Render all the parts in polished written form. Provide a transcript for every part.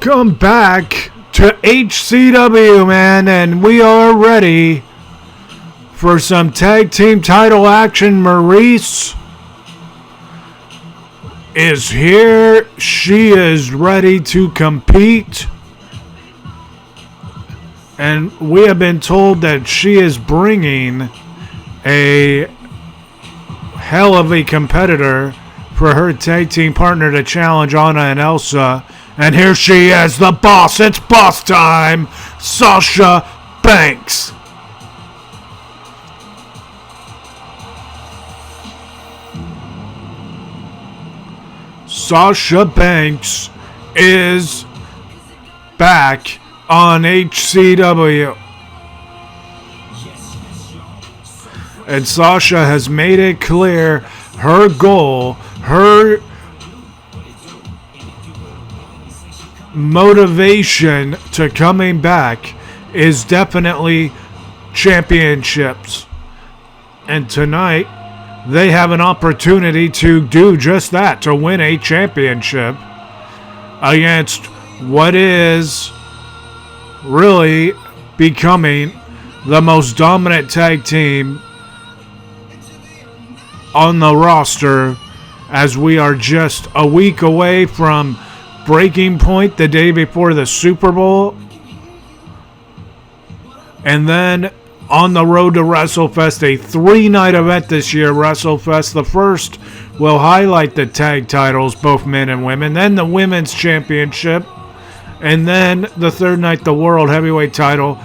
Welcome back to HCW, man, and we are ready for some tag team title action. Maryse is here. She is ready to compete. And we have been told that she is bringing a hell of a competitor for her tag team partner to challenge Anna and Elsa. And here she is, the boss. It's boss time. Sasha Banks. Sasha Banks is back on HCW. And Sasha has made it clear her goal, her motivation to coming back is definitely championships. And tonight, they have an opportunity to do just that, to win a championship against what is really becoming the most dominant tag team on the roster, as we are just a week away from breaking point the day before the Super Bowl. And then on the road to WrestleFest, a 3-night event this year, WrestleFest. The first will highlight the tag titles, both men and women, then the women's championship, and then the third night, the world heavyweight title.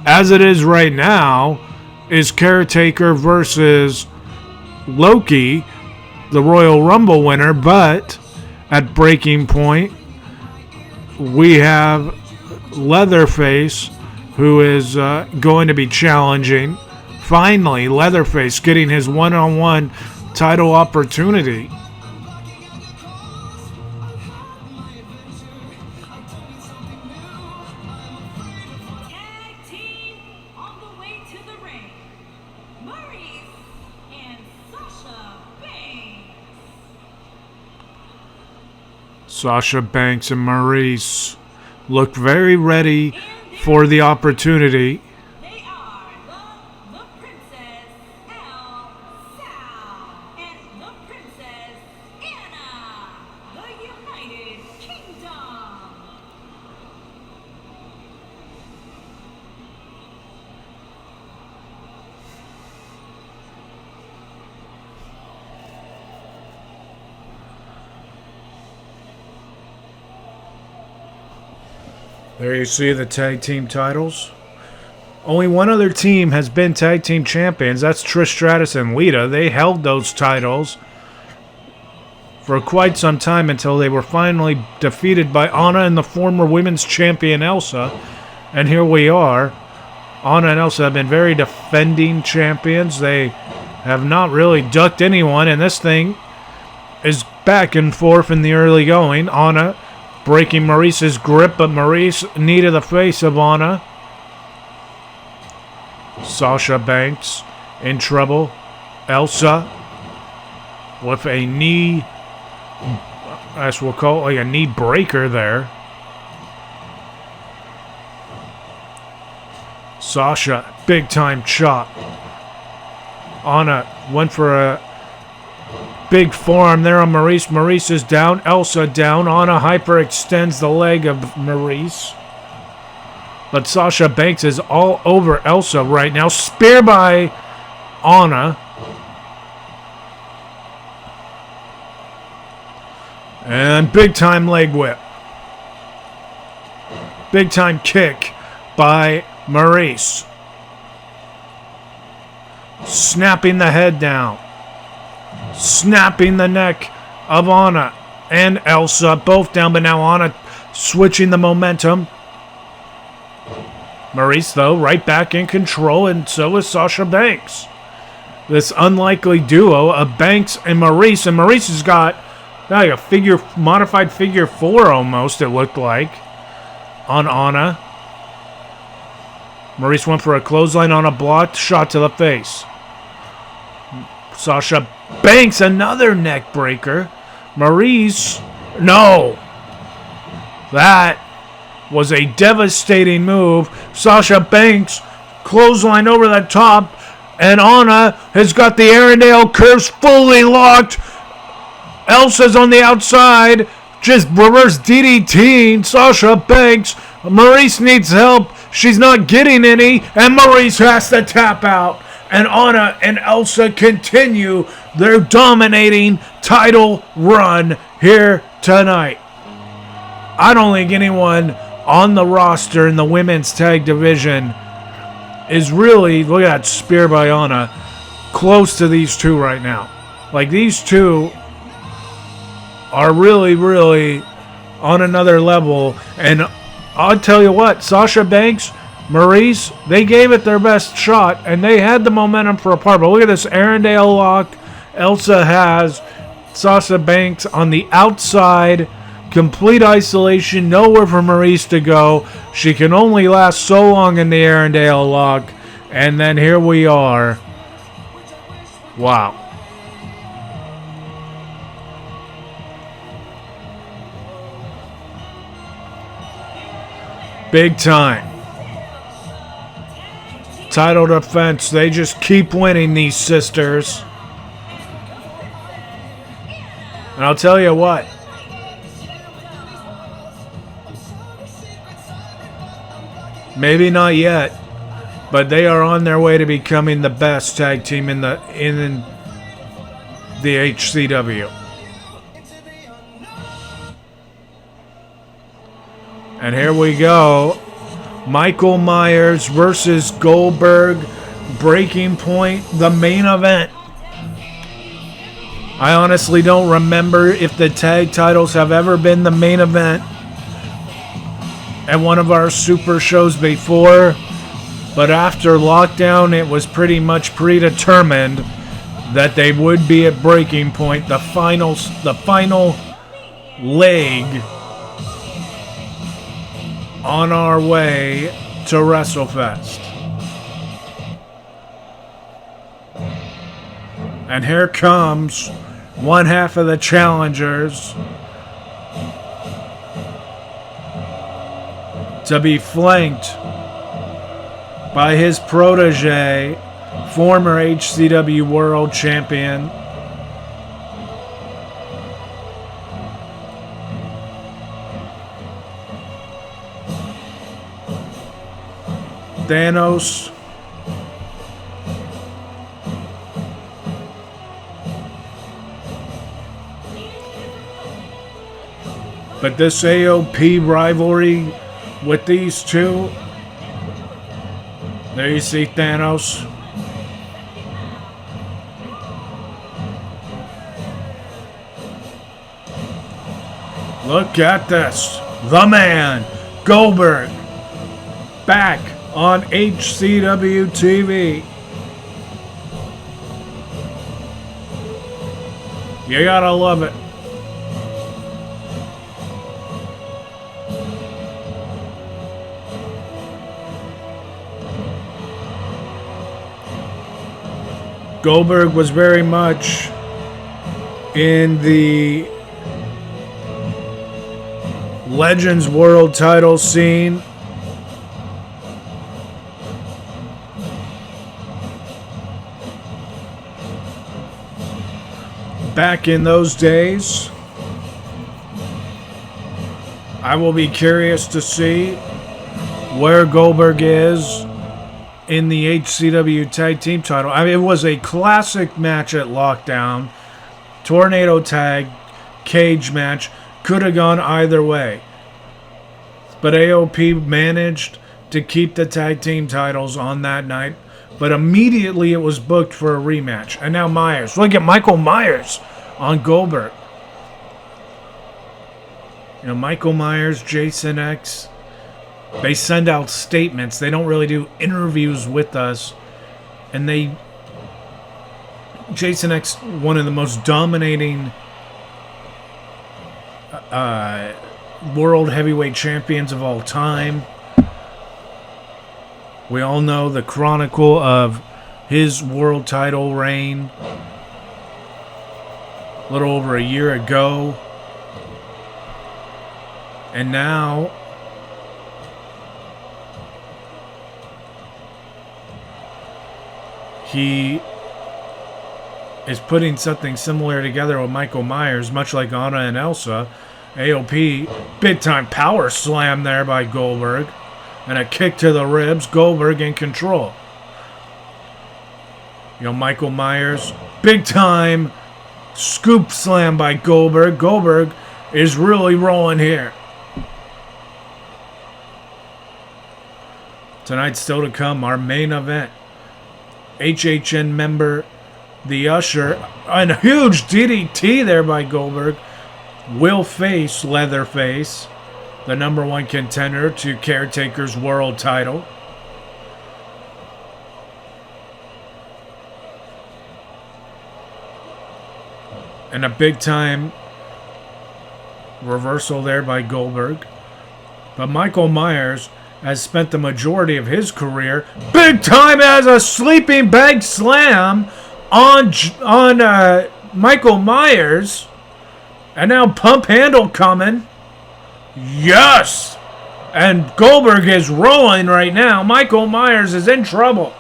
As it is right now, is Caretaker versus Loki, the Royal Rumble winner. But at breaking point, we have Leatherface, who is going to be challenging. Finally, Leatherface getting his one-on-one title opportunity. Tag team on the way to the ring. Maryse and Sasha Banks. Sasha Banks and Maryse look very ready for the opportunity. They are the Princess Elsa and the Princess Anna, the United Kingdom. There you see the tag team titles. Only one other team has been tag team champions. That's Trish Stratus and Lita. They held those titles for quite some time until they were finally defeated by Anna and the former women's champion Elsa. And here we are. Anna and Elsa have been very defending champions. They have not really ducked anyone, and this thing is back and forth in the early going. Anna breaking Maryse's grip, but Maryse knee to the face of Anna. Sasha Banks in trouble. Elsa with a knee, as we'll call it, like a knee breaker there. Sasha, big time chop. Anna went for a big forearm there on Maryse. Maryse is down. Elsa down. Anna hyperextends the leg of Maryse. But Sasha Banks is all over Elsa right now. Spear by Anna. And big time leg whip. Big time kick by Maryse. Snapping the head down. Snapping the neck of Anna and Elsa, both down, but now Anna switching the momentum. Maryse, though, right back in control, and so is Sasha Banks. This unlikely duo of Banks and Maryse has got like a modified figure 4 almost, it looked like, on Anna. Maryse went for a clothesline on a blocked shot to the face. Sasha Banks, another neck breaker. Maryse, no. That was a devastating move. Sasha Banks clothesline over the top, and Anna has got the Arendelle curse fully locked. Elsa's on the outside, just reverse DDTing Sasha Banks. Maurice needs help. She's not getting any, and Maurice has to tap out. And Anna and Elsa continue their dominating title run here tonight. I don't think anyone on the roster in the women's tag division is really, look at that spear by Anna, close to these two right now. Like, these two are really, really on another level. And I'll tell you what, Sasha Banks, Maurice, they gave it their best shot, and they had the momentum for a part. But look at this Arendelle lock Elsa has. Sasha Banks on the outside, complete isolation, nowhere for Maurice to go. She can only last so long in the Arendelle lock. And then here we are. Wow. Big time. Title defense. They just keep winning, these sisters. And I'll tell you what. Maybe not yet, but they are on their way to becoming the best tag team in the HCW. And here we go. Michael Myers versus Goldberg. Breaking Point, the main event. I honestly don't remember if the tag titles have ever been the main event at one of our super shows before. But after lockdown, it was pretty much predetermined that they would be at Breaking Point, the final leg on our way to WrestleFest. And here comes one half of the challengers to be flanked by his protege, former HCW World Champion Thanos. But this AOP rivalry with these two, there you see Thanos. Look at this. The man, Goldberg, back on HCW TV. You gotta love it. Goldberg was very much in the Legends World title scene. Back in those days, I will be curious to see where Goldberg is in the HCW Tag Team title. I mean, it was a classic match at Lockdown. Tornado tag, cage match. Could have gone either way. But AOP managed to keep the tag team titles on that night. But immediately it was booked for a rematch. And now Myers. Look at Michael Myers on Goldberg. You know, Michael Myers, Jason X, they send out statements. They don't really do interviews with us. And Jason X, one of the most dominating world heavyweight champions of all time. We all know the chronicle of his world title reign a little over a year ago. And now he is putting something similar together with Michael Myers, much like Anna and Elsa. AOP, big time power slam there by Goldberg. And a kick to the ribs. Goldberg in control. Michael Myers, big time scoop slam by Goldberg. Goldberg is really rolling here. Tonight still to come, our main event. HHN member, the Usher, and a huge DDT there by Goldberg, will face Leatherface, the number one contender to Caretaker's world title. And a big time reversal there by Goldberg. But Michael Myers has spent the majority of his career big time as a sleeping bag slam on Michael Myers. And now pump handle coming. Yes! And Goldberg is rolling right now. Michael Myers is in trouble.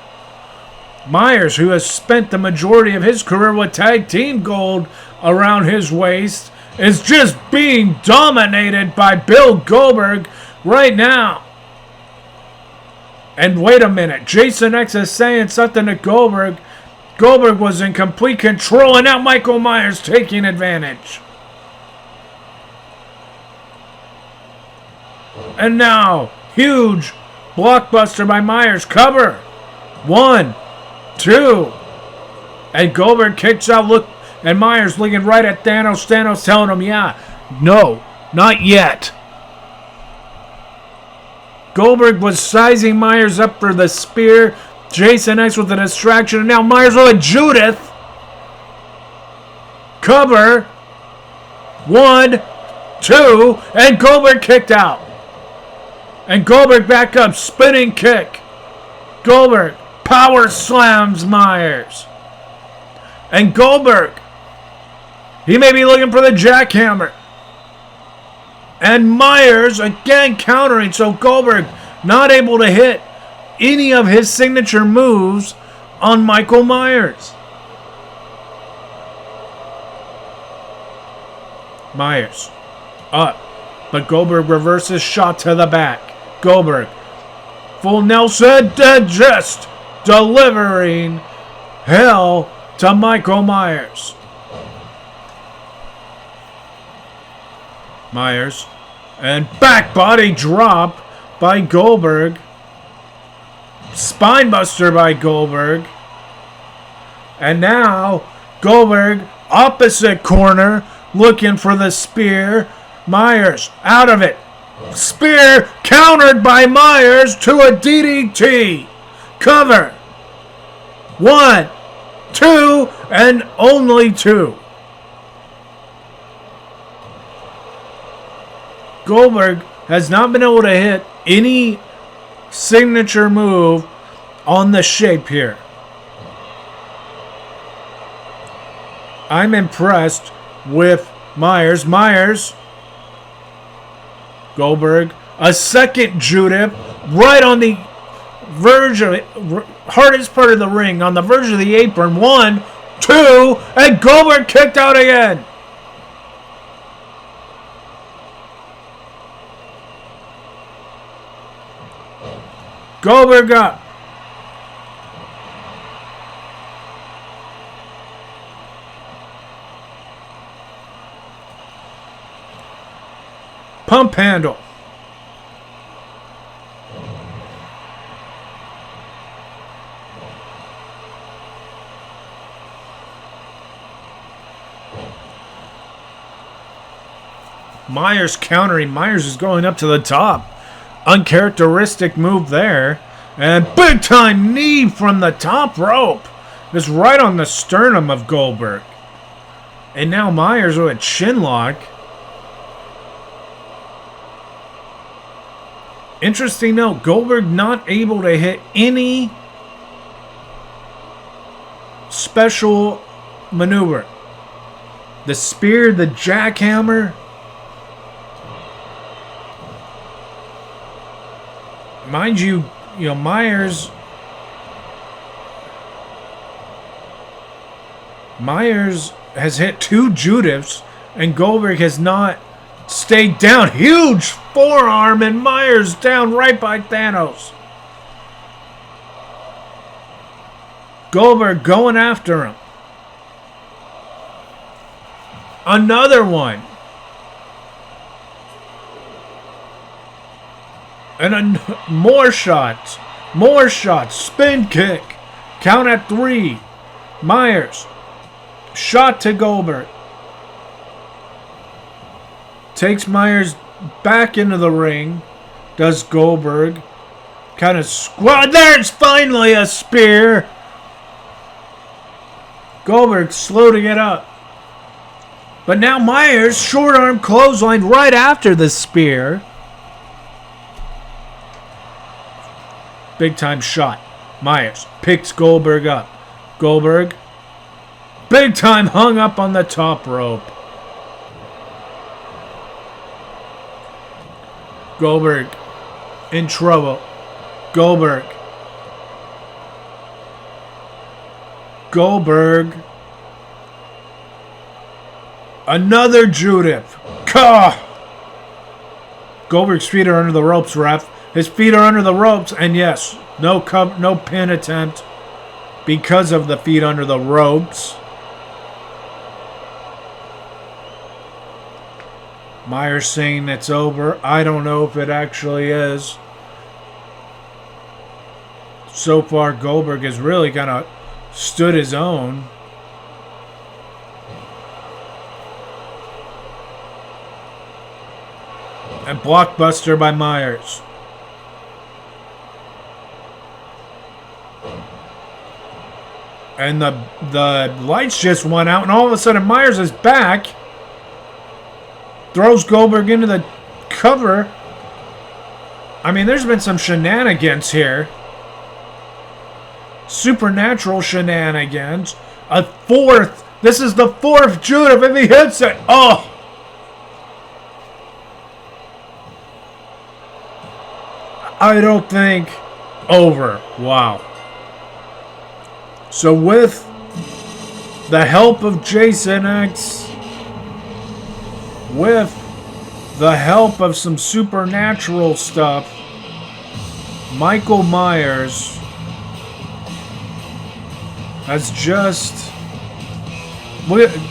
Myers, who has spent the majority of his career with tag team gold around his waist, is just being dominated by Bill Goldberg right now. And wait a minute, Jason X is saying something to Goldberg. Goldberg was in complete control, and now Michael Myers taking advantage. And now, huge blockbuster by Myers. Cover. 1, 2. And Goldberg kicks out. Look, and Myers looking right at Thanos. Thanos telling him, yeah, no, not yet. Goldberg was sizing Myers up for the spear. Jason X with a distraction. And now Myers with Judith. Cover. 1, 2. And Goldberg kicked out. And Goldberg back up. Spinning kick. Goldberg power slams Myers. And Goldberg, he may be looking for the jackhammer. And Myers again countering. So Goldberg not able to hit any of his signature moves on Michael Myers. Myers up. But Goldberg reverses shot to the back. Goldberg. Full Nelson just delivering hell to Michael Myers. Myers. And back body drop by Goldberg. Spinebuster by Goldberg. And now Goldberg opposite corner looking for the spear. Myers out of it. Spear countered by Myers to a DDT. Cover. 1, 2, and only 2. Goldberg has not been able to hit any signature move on the shape here. I'm impressed with Myers. Myers. Goldberg. A second Judith right on the verge of it. Hardest part of the ring. On the verge of the apron. 1, 2. And Goldberg kicked out again. Goldberg up. Pump handle. Myers countering. Myers is going up to the top. Uncharacteristic move there. And big time knee from the top rope. Just right on the sternum of Goldberg. And now Myers with a chin lock. Interesting note, Goldberg not able to hit any special maneuver. The spear, the jackhammer. Mind you, Myers Myers has hit 2 Judiths, and Goldberg has not stayed down. Huge forearm, and Myers down right by Thanos. Goldberg going after him. Another one. And more shots. More shots. Spin kick. Count at 3. Myers. Shot to Goldberg. Takes Myers back into the ring. Does Goldberg. Kind of squat. There's finally a spear. Goldberg slow to get up. But now Myers short arm clothesline right after the spear. Big time shot. Myers picks Goldberg up. Goldberg. Big time hung up on the top rope. Goldberg in trouble. Goldberg. Goldberg. Another Judith. Kah! Goldberg's feet are under the ropes, ref. His feet are under the ropes, and yes, no pin attempt because of the feet under the ropes. Myers saying it's over. I don't know if it actually is. So far, Goldberg has really kind of stood his own. And blockbuster by Myers. And the lights just went out, and all of a sudden Myers is back. Throws Goldberg into the cover. I mean, there's been some shenanigans here. Supernatural shenanigans. A 4th. This is the 4th Judith if he hits it. Oh! I don't think over. Wow. So with the help of Jason X, with the help of some supernatural stuff, Michael Myers has just...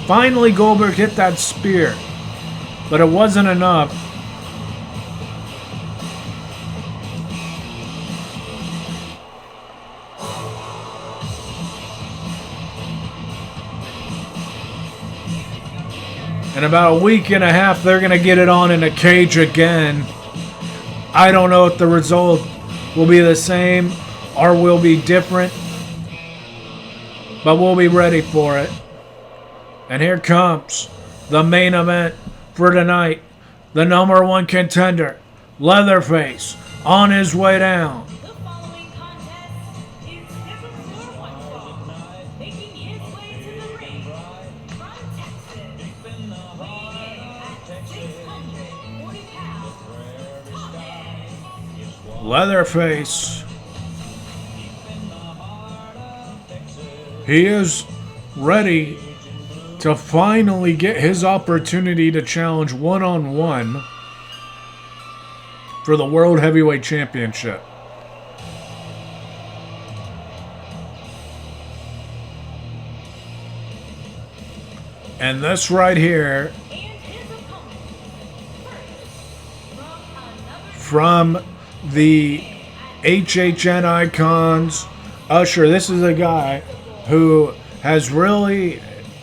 Finally Goldberg hit that spear, but it wasn't enough. In about a week and a half, they're going to get it on in a cage again. I don't know if the result will be the same or will be different, but we'll be ready for it. And here comes the main event for tonight. The number 1 contender, Leatherface, on his way down. The following contest is scheduled for one fall, making his way to the ring from Texas, weighing in at 640 pounds, Thomas. Leatherface. He is ready to finally get his opportunity to challenge one-on-one for the World Heavyweight Championship. And this right here, from the HHN Icons, Usher. This is a guy who has really,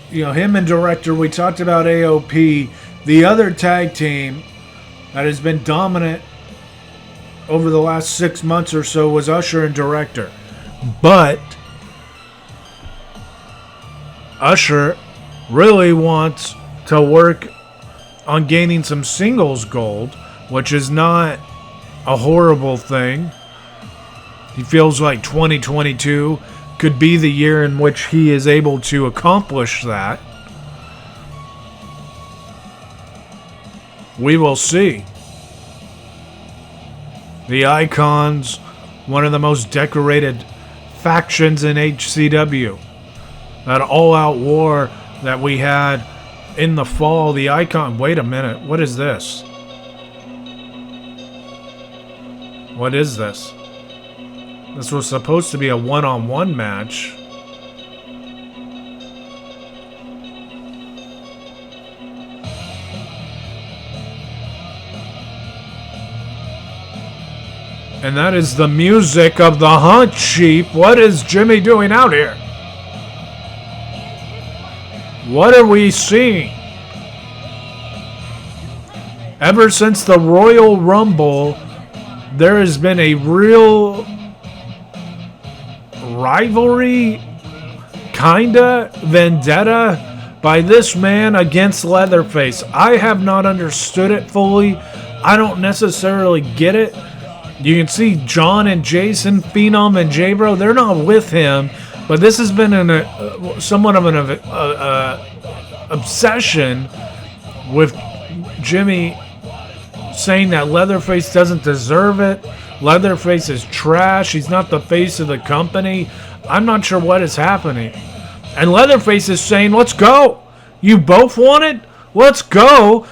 him and Director, we talked about AOP, the other tag team that has been dominant over the last 6 months or so was Usher and Director. But Usher really wants to work on gaining some singles gold, which is not a horrible thing. He feels like 2022 could be the year in which he is able to accomplish that. We will see. The Icons, one of the most decorated factions in HCW. That all-out war that we had in the fall. The Icon... Wait a minute. What is this? What is this? This was supposed to be a one-on-one match. And that is the music of the Hunt Sheep. What is Jimmy doing out here? What are we seeing? Ever since the Royal Rumble, there has been a real rivalry, kinda vendetta by this man against Leatherface. I have not understood it fully. I don't necessarily get it. You can see John and Jason, Phenom and J-Bro, they're not with him, but this has been somewhat of an obsession with Jimmy saying that Leatherface doesn't deserve it. Leatherface is trash. He's not the face of the company. I'm not sure what is happening. And Leatherface is saying, let's go. You both want it? Let's go.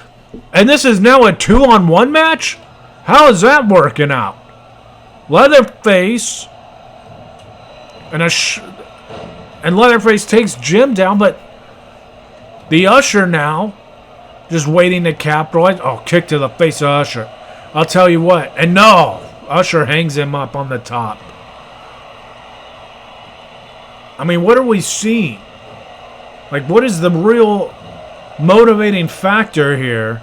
And this is now a 2-on-1 match? How is that working out? Leatherface and Leatherface takes Jim down, but the Usher now just waiting to capitalize. Oh, kick to the face of Usher. I'll tell you what. And no, Usher hangs him up on the top. I mean, what are we seeing? Like, what is the real motivating factor here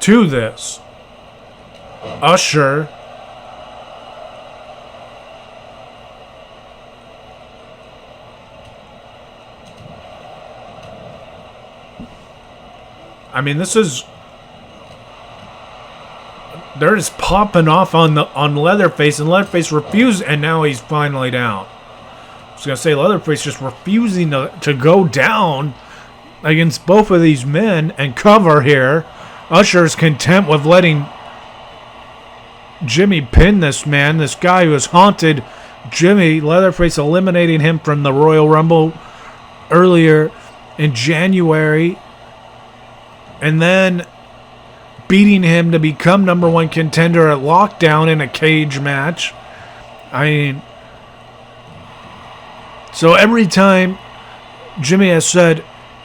to this? Usher I mean, this is... They're just popping off on Leatherface, and Leatherface refused, and now he's finally down. I was going to say, Leatherface just refusing to go down against both of these men and cover here. Usher's content with letting Jimmy pin this man, this guy who has haunted Jimmy. Leatherface eliminating him from the Royal Rumble earlier in January, and then beating him to become #1 contender at Lockdown in a cage match. I mean, so every time Jimmy has said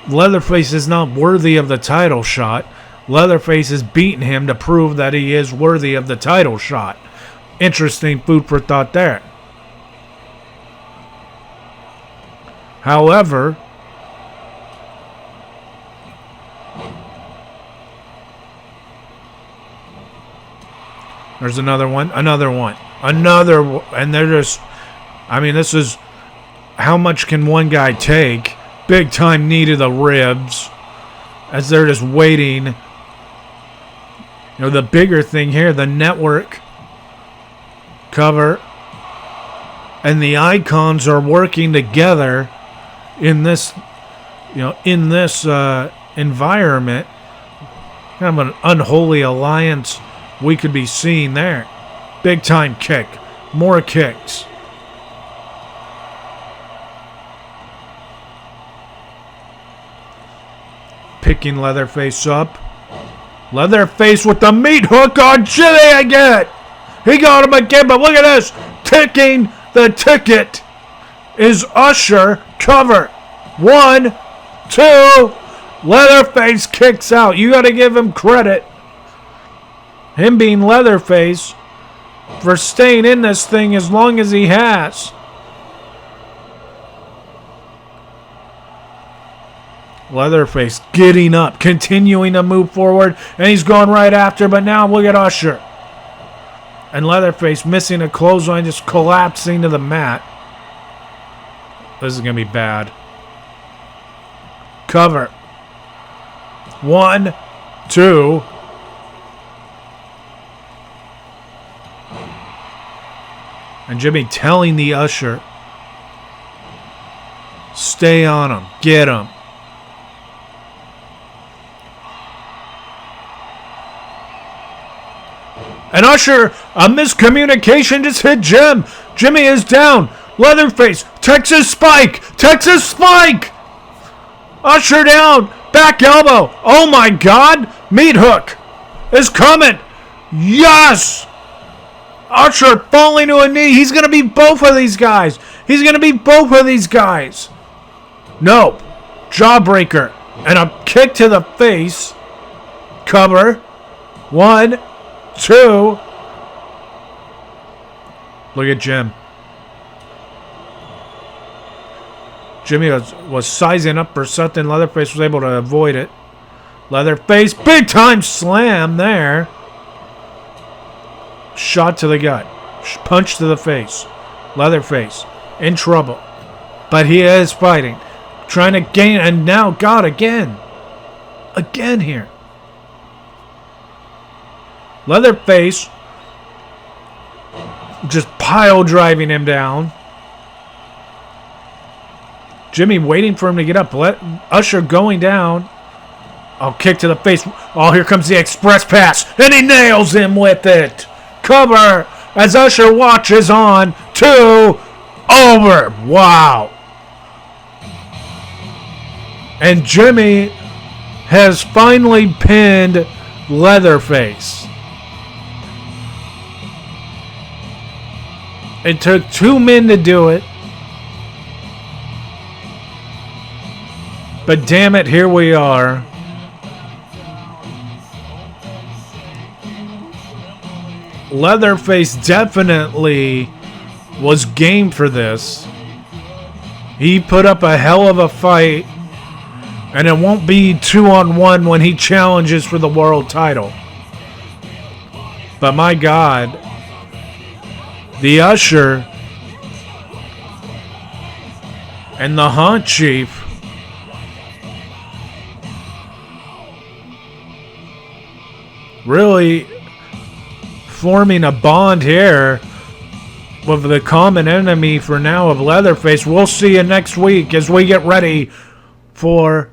Leatherface is not worthy of the title shot, Leatherface has beaten him to prove that he is worthy of the title shot. Interesting food for thought there. However, there's another one, and they're just, I mean, this is, how much can one guy take? Big time knee to the ribs, as they're just waiting. You know, the bigger thing here, the network cover and the Icons are working together in this, you know, in this environment. Kind of an unholy alliance we could be seeing there. Big time kick. More kicks. Picking Leatherface up. Leatherface with the meat hook on Jimmy again. He got him again, but look at this. Ticking the ticket is Usher. Cover. 1, 2. Leatherface kicks out. You got to give him credit. Him being Leatherface for staying in this thing as long as he has. Leatherface getting up, continuing to move forward, and he's going right after, but now look at Usher. And Leatherface missing a clothesline, just collapsing to the mat. This is going to be bad. Cover. 1, 2. And Jimmy telling the Usher, stay on him, get him. And Usher, a miscommunication just hit Jim. Jimmy is down. Leatherface, Texas Spike, Texas Spike. Usher down. Back elbow. Oh my God. Meat hook is coming. Yes. Usher falling to a knee. He's going to beat both of these guys. He's going to beat both of these guys. No. Jawbreaker. And a kick to the face. Cover. 1, 2. Look at Jim. Jimmy was sizing up for something. Leatherface was able to avoid it. Leatherface, big time slam there. Shot to the gut. Punch to the face. Leatherface in trouble. But he is fighting. Trying to gain, and now God again. Again here. Leatherface just pile driving him down. Jimmy waiting for him to get up. Usher going down. Oh, kick to the face. Oh, here comes the express pass. And he nails him with it. Cover as Usher watches on. 2 over. Wow. And Jimmy has finally pinned Leatherface. It took 2 men to do it. But damn it, here we are. Leatherface definitely was game for this. He put up a hell of a fight. And it won't be 2-on-1 when he challenges for the world title. But my God, the Usher and the Haunt Chief really forming a bond here with the common enemy for now of Leatherface. We'll see you next week as we get ready for